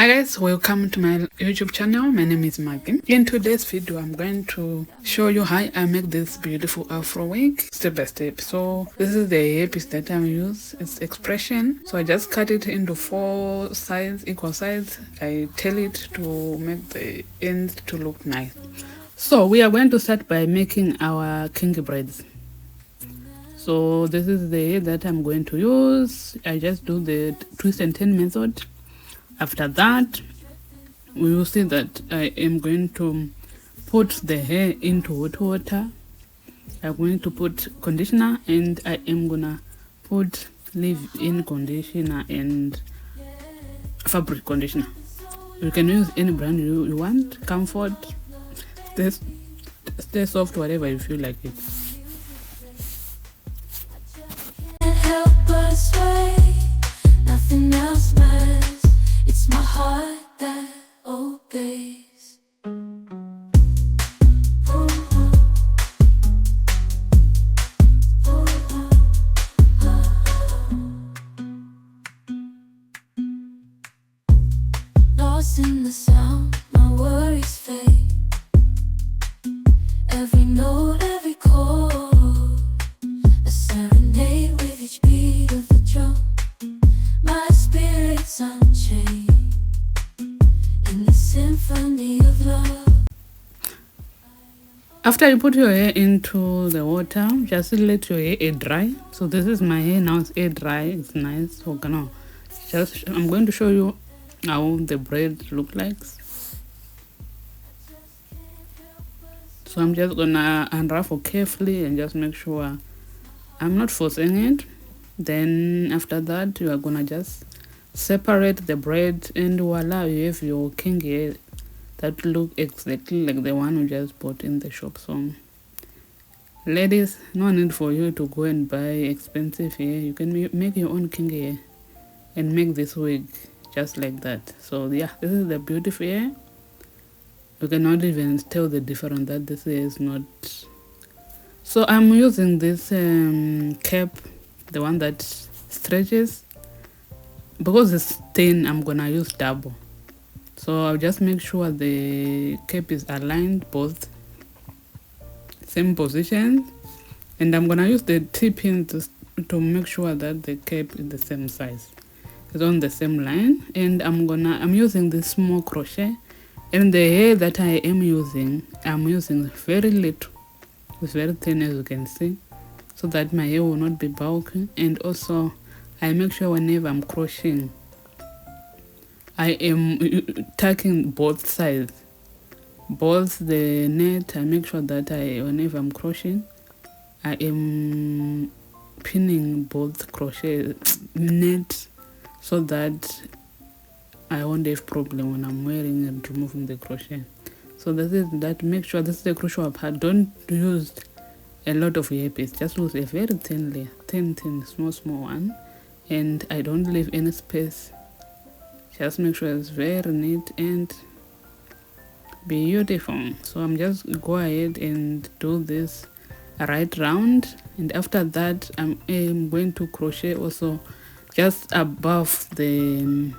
Hi guys, welcome to my YouTube channel. My name is Maggie. In today's video, I'm going to show you how I make this beautiful Afro wig step by step. So this is the earpiece that I use. It's expression. So I just cut it into 4 sides, equal sides. I tail it to make the ends to look nice. So we are going to start by making our kinky braids. So this is the hair that I'm going to use. I just do the twist and turn method. After that, we will see that I am going to put the hair into hot water. I'm going to put conditioner and I am gonna put leave-in conditioner and fabric conditioner. You can use any brand you want, Comfort, Stay Soft, whatever you feel like it. Nothing else matters. It's my heart that obeys. Lost in the sound, my worries fade. Every note, every chord, a serenade with each beat of the drum. My spirit's unchained in the symphony of love. After you put your hair into the water, just let your hair air dry. So this is my hair now, it's air dry, it's nice. So I'm going to show you how the braid look like. So I'm just gonna unravel carefully and just make sure I'm not forcing it. Then after that, you are gonna just separate the braid and voila, you have your kinky hair that look exactly like the one you just bought in the shop. So ladies, no need for you to go and buy expensive hair. You can make your own kinky hair and make this wig just like that. So yeah, this is the beautiful hair. You cannot even tell the difference that this hair is not. So I'm using this cap, the one that stretches. Because it's thin, I'm gonna use double. So I'll just make sure the cap is aligned, both same position, and I'm gonna use the T-pin to make sure that the cap is the same size, it's on the same line. And I'm using this small crochet, and the hair that I am using, I'm using very little. It's very thin, as you can see, so that my hair will not be bulky. And also I make sure whenever I'm crocheting, I am tucking both sides, both the net. I make sure that whenever I'm crocheting, I am pinning both crochet net so that I won't have problem when I'm wearing and removing the crochet. So this is that. Make sure this is the crucial part. Don't use a lot of earpiece. Just use a very thin layer, thin, small one. And I don't leave any space. Just make sure it's very neat and beautiful. So I'm just go ahead and do this right round, and after that I'm going to crochet also just above the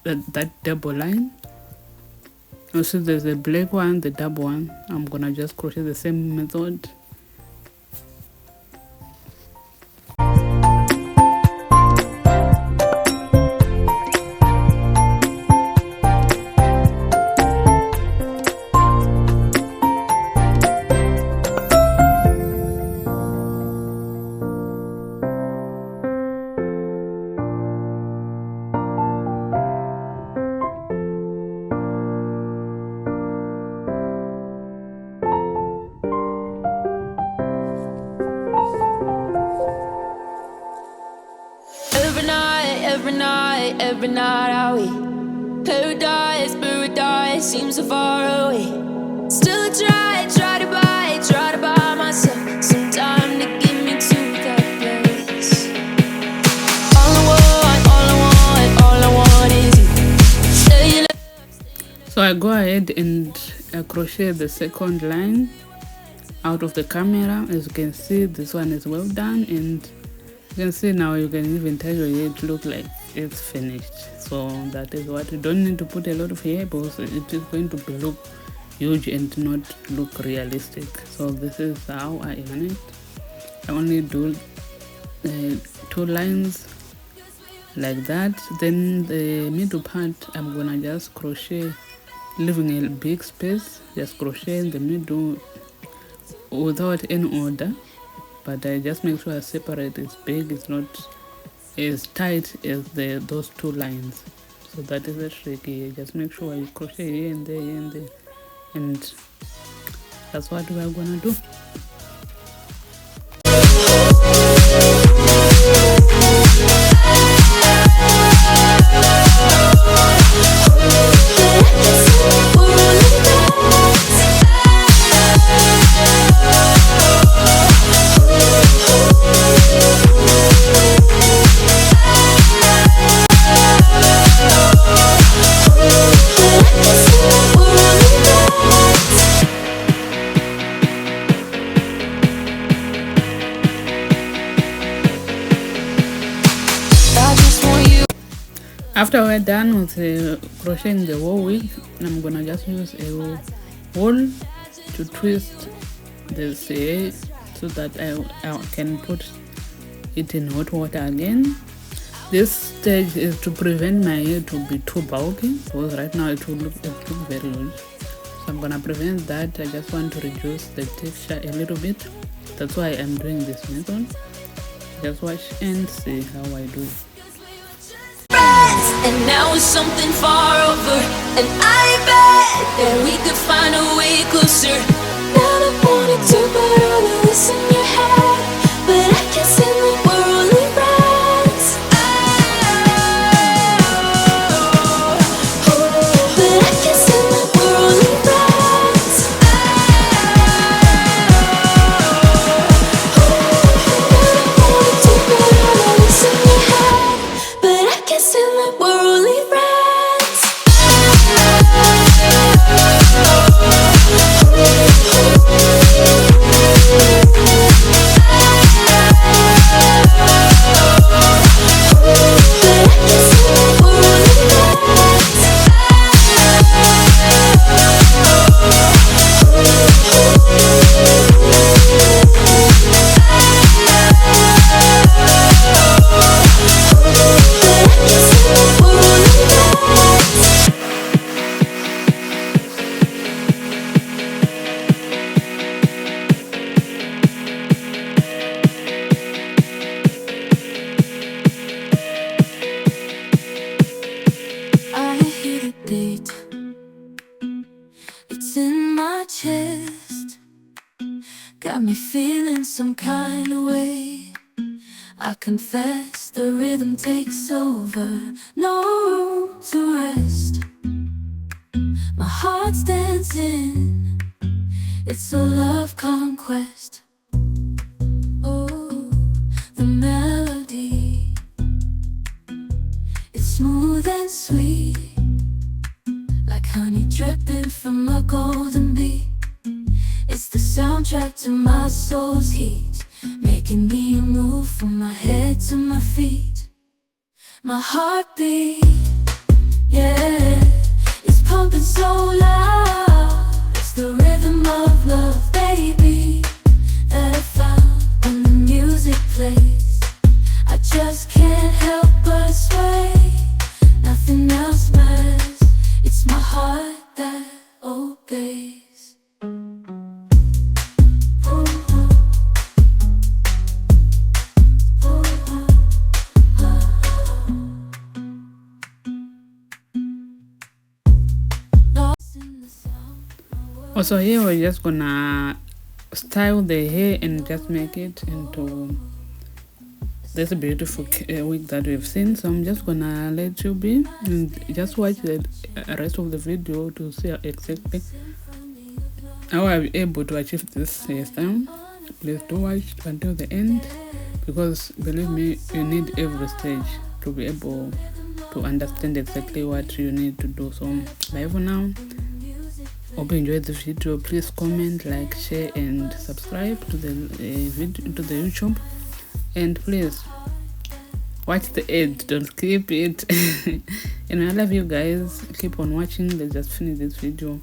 that double line. Also there's a black one, the double one. I'm gonna just crochet the same method. Every night are we paradise seems so far away. Still I try to buy myself some time to get me to that place. All I want is you. Say you love. So I go ahead and crochet the second line out of the camera. As you can see, this one is well done, and you can see now you can even tell your hair to look like it's finished. So that is what you don't need to put a lot of hair, because it is going to look huge and not look realistic. So this is how I earn it. I only do 2 lines like that. Then the middle part, I'm gonna just crochet, leaving a big space, just crochet in the middle without any order, but I just make sure I separate. It's big, it's not as tight as those 2 lines. So that is the trick here. Just make sure you crochet here and there, here and there, and that's what we are gonna do. After we're done with crocheting the whole wig, I'm gonna just use a wool to twist this hair so that I can put it in hot water again. This stage is to prevent my hair to be too bulky, because right now it will look very loose. So I'm gonna prevent that. I just want to reduce the texture a little bit. That's why I'm doing this method. Just watch and see how I do it. And now it's something far over, and I bet that we could find a way closer. Not I wanted to put all of this in your head, but I can't stand the worldly rights. But I can't stand the worldly rights. Not I wanted to put all of this in your head, but I can't stand the worldly rights. It's in my chest, got me feeling some kind of way. I confess the rhythm takes over, no room to rest. My heart's dancing, it's a love conquest. Oh, the melody, it's smooth and sweet, like honey dripping from a golden bee. It's the soundtrack to my soul's heat, making me move from my head to my feet. My heartbeat, yeah, it's pumping so loud. It's the rhythm of love, baby, that I found when the music plays. I just can't help but sway, nothing else matters. It's my heart that obeys. Also here we're just gonna style the hair and just make it into this beautiful wig that we've seen. So I'm just gonna let you be and just watch the rest of the video to see exactly how I'm able to achieve this hairstyle. Please do watch until the end, because believe me, you need every stage to be able to understand exactly what you need to do. So bye for now. Hope you enjoyed the video. Please comment, like, share and subscribe to the video, to the YouTube, and please Watch the end, don't skip it. And I love you guys. Keep on watching. Let's just finish this video.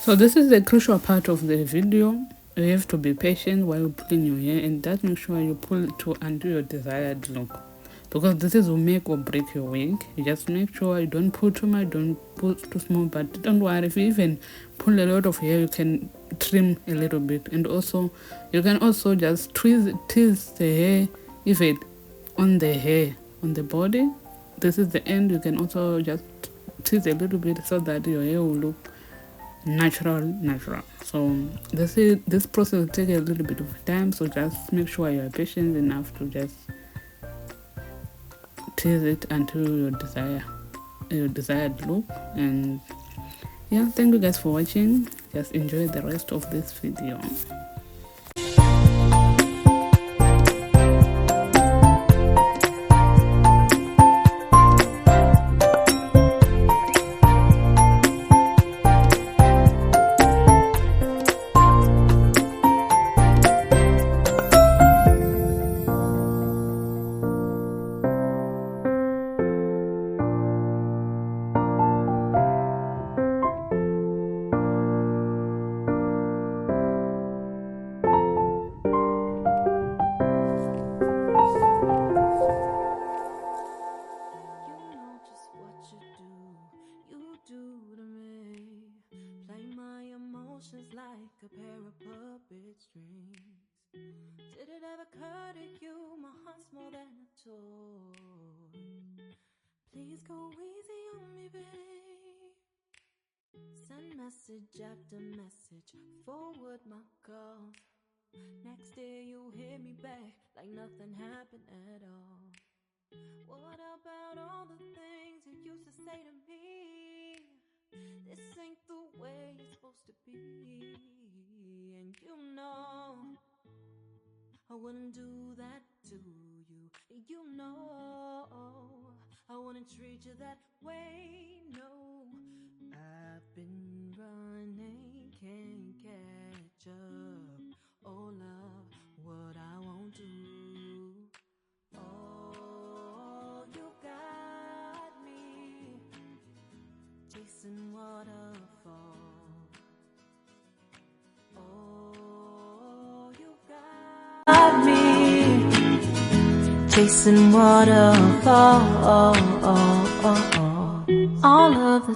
So this is the crucial part of the video. You have to be patient while pulling your hair, and just make sure you pull it to undo your desired look, because this is will make or break your wig. You just make sure you don't pull too much, don't pull too small, but don't worry, if you even pull a lot of hair, you can trim a little bit. And also you can also just twist the hair, even on the hair on the body. This is the end. You can also just twist a little bit so that your hair will look natural. So this process will take a little bit of time, so just make sure you are patient enough to just twist it until your desired look. And yeah, thank you guys for watching. Just enjoy the rest of this video. Like a pair of puppet strings. Did it ever occur to you my heart's more than a toy? Please go easy on me, babe. Send message after message, forward my calls. Next day you hear me back like nothing happened at all. What about all the things you used to say to me? This ain't the way it's supposed to be. And you know I wouldn't do that to you. You know I wouldn't treat you that way. No, I've been running, can't catch up. Oh love, what I won't do. Oh, you got me chasing waterfall. Oh, you got me chasing waterfall. All of the